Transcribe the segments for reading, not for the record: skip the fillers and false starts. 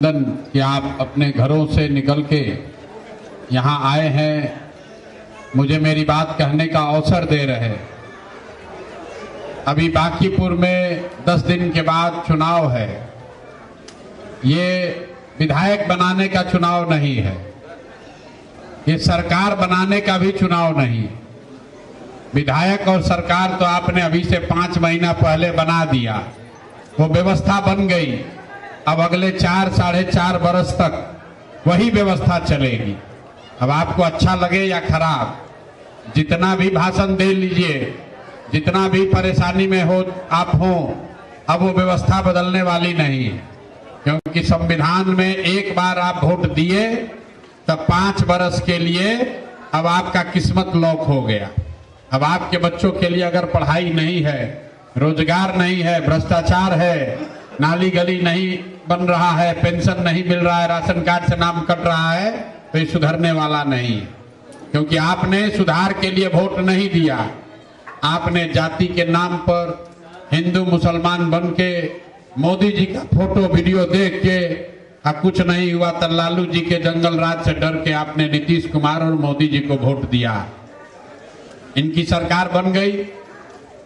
कि आप अपने घरों से निकल के यहाँ आए हैं, मुझे मेरी बात कहने का अवसर दे रहे। अभी बांकीपुर में 10 दिन के बाद चुनाव है। ये विधायक बनाने का चुनाव नहीं है, ये सरकार बनाने का भी चुनाव नहीं। विधायक और सरकार तो आपने अभी से 5 महीना पहले बना दिया, वो व्यवस्था बन गई। अब अगले 4 साढ़े 4 बरस तक वही व्यवस्था चलेगी। अब आपको अच्छा लगे या खराब, जितना भी भाषण दे लीजिए, जितना भी परेशानी में हो आप हो, अब वो व्यवस्था बदलने वाली नहीं है। क्योंकि संविधान में एक बार आप वोट दिए तब 5 बरस के लिए अब आपका किस्मत लॉक हो गया। अब आपके बच्चों के लिए अगर पढ़ाई नहीं है, रोजगार नहीं है, भ्रष्टाचार है, नाली गली नहीं बन रहा है, पेंशन नहीं मिल रहा है, राशन कार्ड से नाम कट रहा है, तो ये सुधरने वाला नहीं है। क्योंकि आपने सुधार के लिए वोट नहीं दिया, आपने जाति के नाम पर हिंदू मुसलमान बन के मोदी जी का फोटो वीडियो देख के कुछ नहीं हुआ तो लालू जी के जंगल राज से डर के आपने नीतीश कुमार और मोदी जी को वोट दिया। इनकी सरकार बन गई।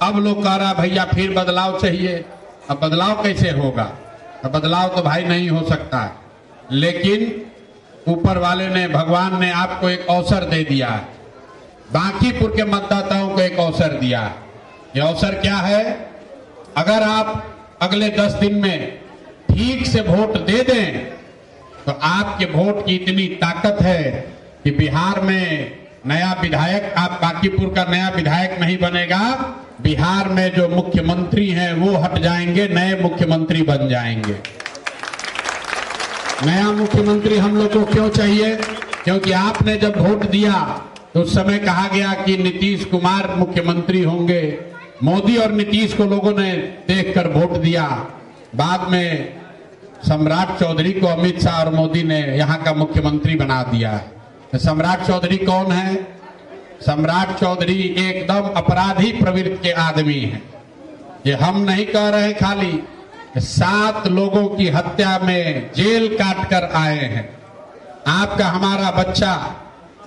अब लोग कह रहा भैया फिर बदलाव चाहिए। अब बदलाव कैसे होगा? अब बदलाव तो भाई नहीं हो सकता। लेकिन ऊपर वाले ने, भगवान ने आपको एक अवसर दे दिया है, बांकीपुर के मतदाताओं को एक अवसर दिया। ये अवसर क्या है? अगर आप अगले 10 दिन में ठीक से वोट दे दें तो आपके वोट की इतनी ताकत है कि बिहार में नया विधायक, आप बांकीपुर का नया विधायक नहीं बनेगा, बिहार में जो मुख्यमंत्री हैं वो हट जाएंगे, नए मुख्यमंत्री बन जाएंगे। नया मुख्यमंत्री हम लोग को क्यों चाहिए? क्योंकि आपने जब वोट दिया तो उस समय कहा गया कि नीतीश कुमार मुख्यमंत्री होंगे। मोदी और नीतीश को लोगों ने देखकर वोट दिया। बाद में सम्राट चौधरी को अमित शाह और मोदी ने यहाँ का मुख्यमंत्री बना दिया। तो सम्राट चौधरी कौन है? सम्राट चौधरी एकदम अपराधी प्रवृत्ति के आदमी हैं। ये हम नहीं कह रहे, खाली 7 लोगों की हत्या में जेल काट कर आए हैं। आपका हमारा बच्चा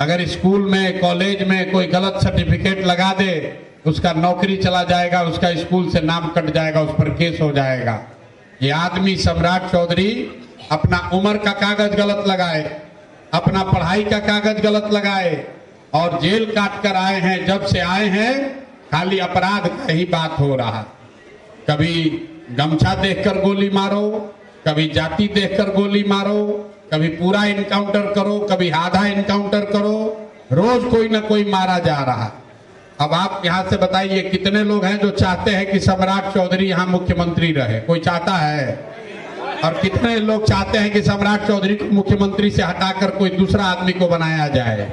अगर स्कूल में, कॉलेज में कोई गलत सर्टिफिकेट लगा दे, उसका नौकरी चला जाएगा, उसका स्कूल से नाम कट जाएगा, उस पर केस हो जाएगा। ये आदमी सम्राट चौधरी अपना उम्र का कागज गलत लगाए, अपना पढ़ाई का कागज गलत लगाए और जेल काट कर आए हैं। जब से आए हैं खाली अपराध का ही बात हो रहा। कभी गमछा देखकर गोली मारो, कभी जाति देखकर गोली मारो, कभी पूरा इनकाउंटर करो, कभी आधा इनकाउंटर करो, रोज कोई ना कोई मारा जा रहा। अब आप यहाँ से बताइए कितने लोग हैं जो चाहते हैं कि सम्राट चौधरी यहाँ मुख्यमंत्री रहे? कोई चाहता है? और कितने लोग चाहते हैं कि सम्राट चौधरी को मुख्यमंत्री से हटाकर कोई दूसरा आदमी को बनाया जाए?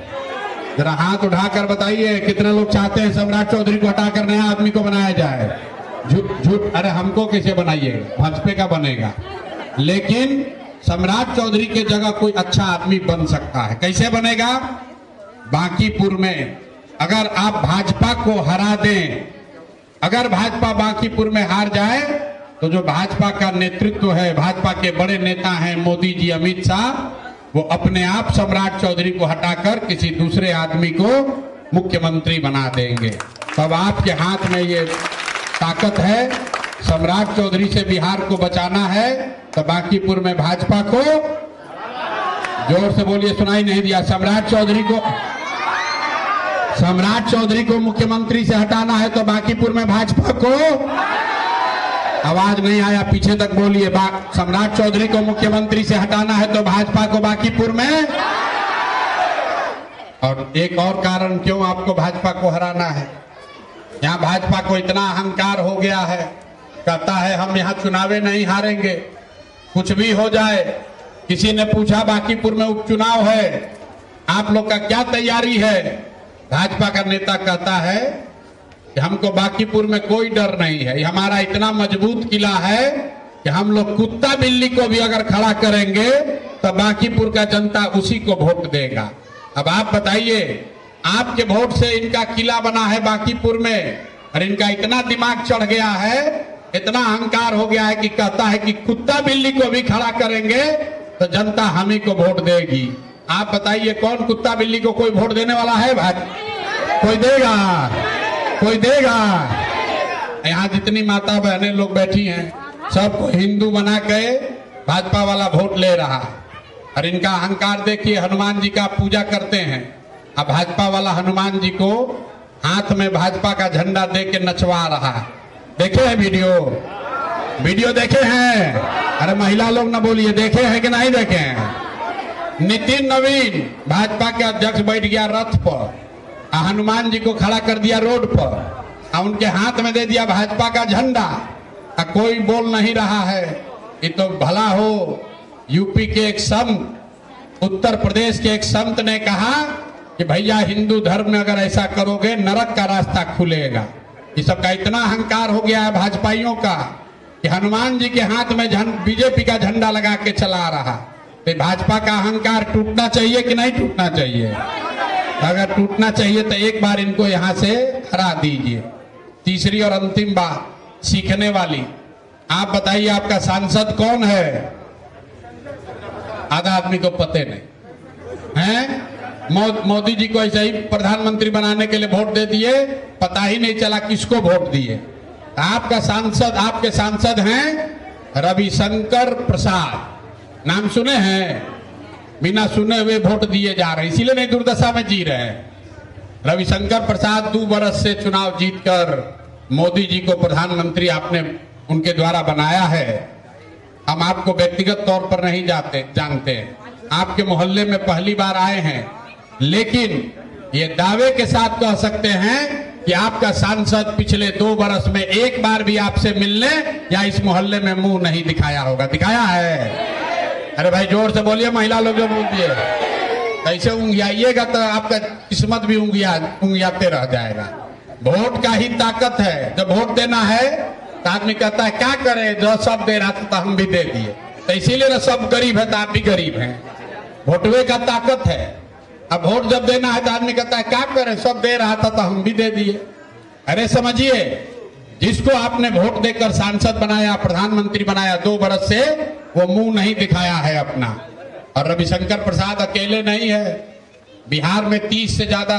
जरा हाथ उठाकर बताइए कितने लोग चाहते हैं सम्राट चौधरी को हटाकर नया आदमी को बनाया जाए? झूठ। अरे हमको कैसे बनाइएगा? भाजपा का बनेगा। लेकिन सम्राट चौधरी के जगह कोई अच्छा आदमी बन सकता है। कैसे बनेगा? बांकीपुर में अगर आप भाजपा को हरा दें, अगर भाजपा बांकीपुर में हार जाए तो जो भाजपा का नेतृत्व है, भाजपा के बड़े नेता हैं मोदी जी, अमित शाह, वो अपने आप सम्राट चौधरी को हटाकर किसी दूसरे आदमी को मुख्यमंत्री बना देंगे। तब आपके हाथ में ये ताकत है। सम्राट चौधरी से बिहार को बचाना है तो बांकीपुर में भाजपा को, जोर से बोलिए, सुनाई नहीं दिया, सम्राट चौधरी को मुख्यमंत्री से हटाना है तो बांकीपुर में भाजपा को, आवाज नहीं आया, पीछे तक बोलिए, सम्राट चौधरी को मुख्यमंत्री से हटाना है तो भाजपा को बांकीपुर में। और एक और कारण क्यों आपको भाजपा को हराना है? यहाँ भाजपा को इतना अहंकार हो गया है, कहता है हम यहाँ चुनावे नहीं हारेंगे, कुछ भी हो जाए। किसी ने पूछा बांकीपुर में उपचुनाव है, आप लोग का क्या तैयारी है? भाजपा का नेता कहता है कि हमको बांकीपुर में कोई डर नहीं है, हमारा इतना मजबूत किला है कि हम लोग कुत्ता बिल्ली को भी अगर खड़ा करेंगे तो बांकीपुर का जनता उसी को वोट देगा। अब आप बताइए, आपके वोट से इनका किला बना है बांकीपुर में और इनका इतना दिमाग चढ़ गया है इतना अहंकार हो गया है कि कहता है कि कुत्ता बिल्ली को भी खड़ा करेंगे तो जनता हम ही को वोट देगी। आप बताइए कौन कुत्ता बिल्ली को कोई वोट देने वाला है भाई? कोई देगा? कोई देगा? यहाँ जितनी माता बहनें लोग बैठी हैं सबको हिंदू बना के भाजपा वाला वोट ले रहा। और इनका अहंकार देखिए, हनुमान जी का पूजा करते हैं, अब भाजपा वाला हनुमान जी को हाथ में भाजपा का झंडा दे के नचवा रहा है। देखे हैं वीडियो देखे हैं? अरे महिला लोग ना बोलिए, देखे हैं कि नहीं देखे हैं? नितिन नवीन भाजपा के अध्यक्ष बैठ गया रथ पर, हनुमान जी को खड़ा कर दिया रोड पर, उनके हाथ में दे दिया भाजपा का झंडा, कोई बोल नहीं रहा है। ये तो भला हो यूपी के एक संत, उत्तर प्रदेश के एक संत ने कहा कि भैया हिंदू धर्म में अगर ऐसा करोगे नरक का रास्ता खुलेगा। ये सबका इतना अहंकार हो गया है भाजपाइयों का कि हनुमान जी के हाथ में बीजेपी का झंडा लगा के चला रहा। तो भाजपा का अहंकार टूटना चाहिए कि नहीं टूटना चाहिए? अगर टूटना चाहिए तो एक बार इनको यहाँ से हरा दीजिए। तीसरी और अंतिम बात सीखने वाली, आप बताइए आपका सांसद कौन है? आधा आदमी को पते नहीं है। मोदी जी को ऐसे ही प्रधानमंत्री बनाने के लिए वोट दे दिए, पता ही नहीं चला किसको वोट दिए। आपके सांसद हैं रविशंकर प्रसाद, नाम सुने हैं? बिना सुने हुए वोट दिए जा रहे, इसीलिए नहीं दुर्दशा में जी रहे हैं। रविशंकर प्रसाद 2 बरस से चुनाव जीतकर मोदी जी को प्रधानमंत्री आपने उनके द्वारा बनाया है। हम आपको व्यक्तिगत तौर पर नहीं जानते, आपके मोहल्ले में पहली बार आए हैं, लेकिन ये दावे के साथ कह सकते हैं कि आपका सांसद पिछले 2 बरस में एक बार भी आपसे मिलने या इस मोहल्ले में मुंह नहीं दिखाया होगा। दिखाया है? अरे भाई जोर से बोलिए, महिला लोग जो बोलती है। ऐसे ऊँघियाइएगा तो आपका किस्मत भी ऊँघियाते रह जाएगा। वोट का ही ताकत है। जब वोट देना है तो आदमी कहता है क्या करे, जो सब दे रहा था तो हम भी दे दिए। तो इसीलिए ना सब गरीब है तो आप भी गरीब हैं। वोटवे का ताकत है। अब वोट जब देना है तो आदमी कहता है क्या करे, सब दे रहा था तो हम भी दे दिए। अरे समझिए, जिसको आपने वोट देकर सांसद बनाया, प्रधानमंत्री बनाया, 2 बरस से वो मुंह नहीं दिखाया है अपना। और रविशंकर प्रसाद अकेले नहीं है, बिहार में 30 से ज्यादा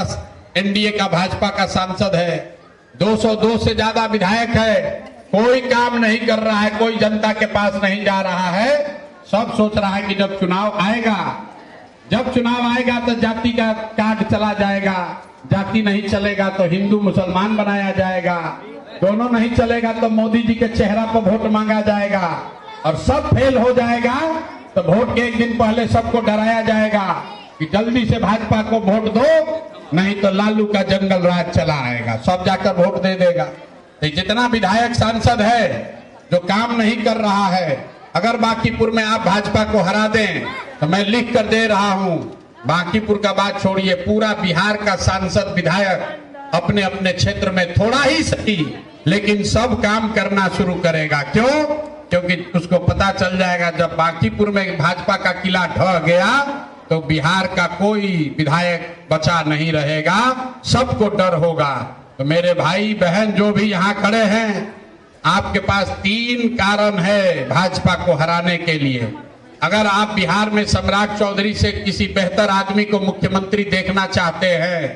एनडीए का भाजपा का सांसद है, 202 से ज्यादा विधायक है। कोई काम नहीं कर रहा है, कोई जनता के पास नहीं जा रहा है। सब सोच रहा है कि जब चुनाव आएगा तो जाति का कार्ड चला जाएगा, जाति नहीं चलेगा तो हिंदू मुसलमान बनाया जाएगा, दोनों नहीं चलेगा तो मोदी जी के चेहरा पर वोट मांगा जाएगा, और सब फेल हो जाएगा तो वोट के एक दिन पहले सबको डराया जाएगा कि जल्दी से भाजपा को वोट दो, नहीं तो लालू का जंगल राज चला आएगा। सब जाकर वोट दे देगा। तो जितना विधायक सांसद है जो काम नहीं कर रहा है, अगर बांकीपुर में आप भाजपा को हरा दें तो मैं लिख कर दे रहा हूं, बांकीपुर का बात छोड़िए, पूरा बिहार का सांसद विधायक अपने अपने क्षेत्र में थोड़ा ही सही लेकिन सब काम करना शुरू करेगा। क्यों? क्योंकि उसको पता चल जाएगा जब बांकीपुर में भाजपा का किला ढह गया तो बिहार का कोई विधायक बचा नहीं रहेगा, सबको डर होगा। तो मेरे भाई बहन जो भी यहाँ खड़े हैं, आपके पास 3 कारण है भाजपा को हराने के लिए। अगर आप बिहार में सम्राट चौधरी से किसी बेहतर आदमी को मुख्यमंत्री देखना चाहते हैं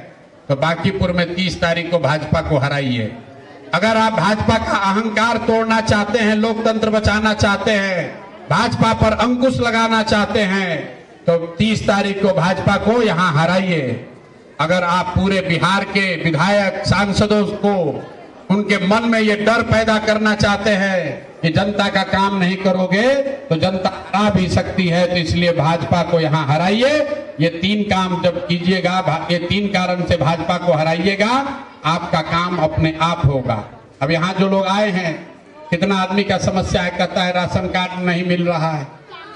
तो बांकीपुर में 30 तारीख को भाजपा को हराइए। अगर आप भाजपा का अहंकार तोड़ना चाहते हैं, लोकतंत्र बचाना चाहते हैं, भाजपा पर अंकुश लगाना चाहते हैं तो 30 तारीख को भाजपा को यहाँ हराइए। अगर आप पूरे बिहार के विधायक सांसदों को उनके मन में ये डर पैदा करना चाहते हैं कि जनता का काम नहीं करोगे तो जनता हरा भी सकती है, तो इसलिए भाजपा को यहाँ हराइए। ये 3 काम जब कीजिएगा, ये 3 कारण से भाजपा को हराइएगा, आपका काम अपने आप होगा। अब यहाँ जो लोग आए हैं, कितना आदमी का समस्या है, कहता है राशन कार्ड नहीं मिल रहा है,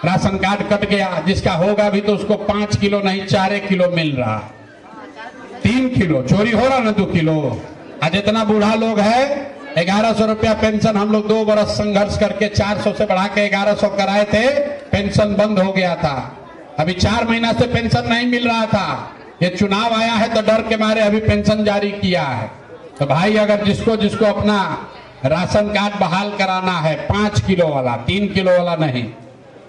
राशन कार्ड कट गया, जिसका होगा भी तो उसको 5 किलो नहीं 4 किलो मिल रहा, 3 किलो चोरी हो रहा ना, 2 किलो। आज इतना बूढ़ा लोग है, 1100 रुपया पेंशन हम लोग 2 बरस संघर्ष करके 400 से बढ़ा के 1100 कराए थे, पेंशन बंद हो गया था। अभी 4 महीना से पेंशन नहीं मिल रहा था। ये चुनाव आया है तो डर के मारे अभी पेंशन जारी किया है। तो भाई अगर जिसको जिसको अपना राशन कार्ड बहाल कराना है 5 किलो वाला, 3 किलो वाला नहीं,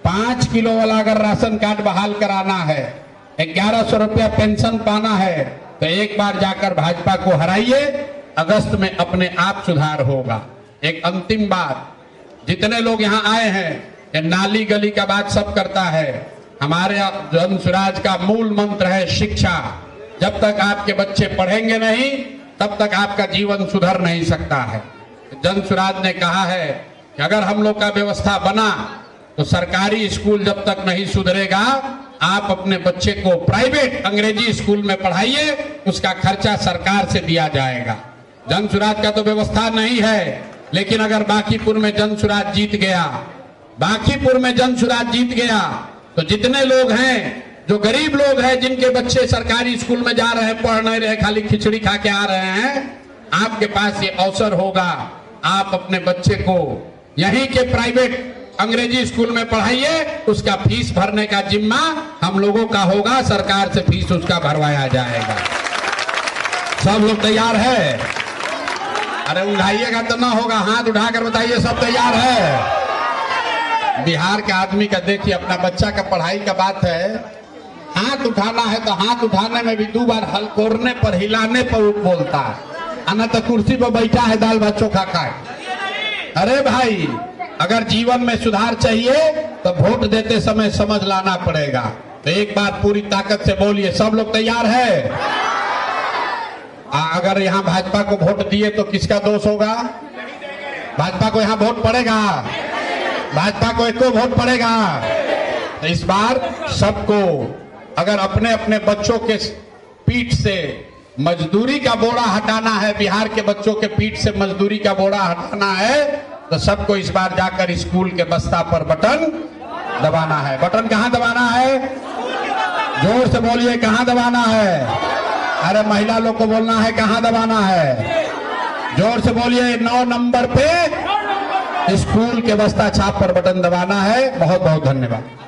5 किलो वाला अगर राशन कार्ड बहाल कराना है, 1100 रुपया पेंशन पाना है, तो एक बार जाकर भाजपा को हराइए, अगस्त में अपने आप सुधार होगा। एक अंतिम बात, जितने लोग यहाँ आए हैं, ये नाली गली का बात सब करता है, हमारे जन स्वराज का मूल मंत्र है शिक्षा। जब तक आपके बच्चे पढ़ेंगे नहीं, तब तक आपका जीवन सुधर नहीं सकता है। जन स्वराज ने कहा है कि अगर हम लोग का व्यवस्था बना तो सरकारी स्कूल जब तक नहीं सुधरेगा, आप अपने बच्चे को प्राइवेट अंग्रेजी स्कूल में पढ़ाइए, उसका खर्चा सरकार से दिया जाएगा। जन स्वराज का तो व्यवस्था नहीं है, लेकिन अगर बांकीपुर में जन स्वराज जीत गया, बांकीपुर में जन स्वराज जीत गया, तो जितने लोग हैं, जो गरीब लोग हैं, जिनके बच्चे सरकारी स्कूल में जा रहे हैं, पढ़ नहीं रहे, खाली खिचड़ी खा के आ रहे हैं, आपके पास ये अवसर होगा, आप अपने बच्चे को यहीं के प्राइवेट अंग्रेजी स्कूल में पढ़ाइए, उसका फीस भरने का जिम्मा हम लोगों का होगा, सरकार से फीस उसका भरवाया जाएगा। सब लोग तैयार है? अरे उठाइएगा तो ना होगा, हाथ उठाकर बताइए सब तैयार है? बिहार के आदमी का देखिए, अपना बच्चा का पढ़ाई का बात है, हाथ उठाना है तो हाथ उठाने में भी 2 बार हलकोरने पर, हिलाने पर बोलता है, आना तो कुर्सी पर बैठा है दाल भात चोखा खाए। अरे भाई, अगर जीवन में सुधार चाहिए तो वोट देते समय समझ लाना पड़ेगा। तो एक बार पूरी ताकत से बोलिए, सब लोग तैयार है? अगर यहाँ भाजपा को वोट दिए तो किसका दोष होगा? भाजपा को यहाँ वोट पड़ेगा? भाजपा को एक को वोट पड़ेगा? तो इस बार सबको अगर अपने अपने बच्चों के पीठ से मजदूरी का बोरा हटाना है, बिहार के बच्चों के पीठ से मजदूरी का बोरा हटाना है, तो सबको इस बार जाकर स्कूल के बस्ता पर बटन दबाना है। बटन कहाँ दबाना है? जोर से बोलिए, कहाँ दबाना है? अरे महिला लोग को बोलना है, कहाँ दबाना है? जोर से बोलिए, 9 नंबर पे स्कूल के बस्ता छाप पर बटन दबाना है। बहुत बहुत धन्यवाद।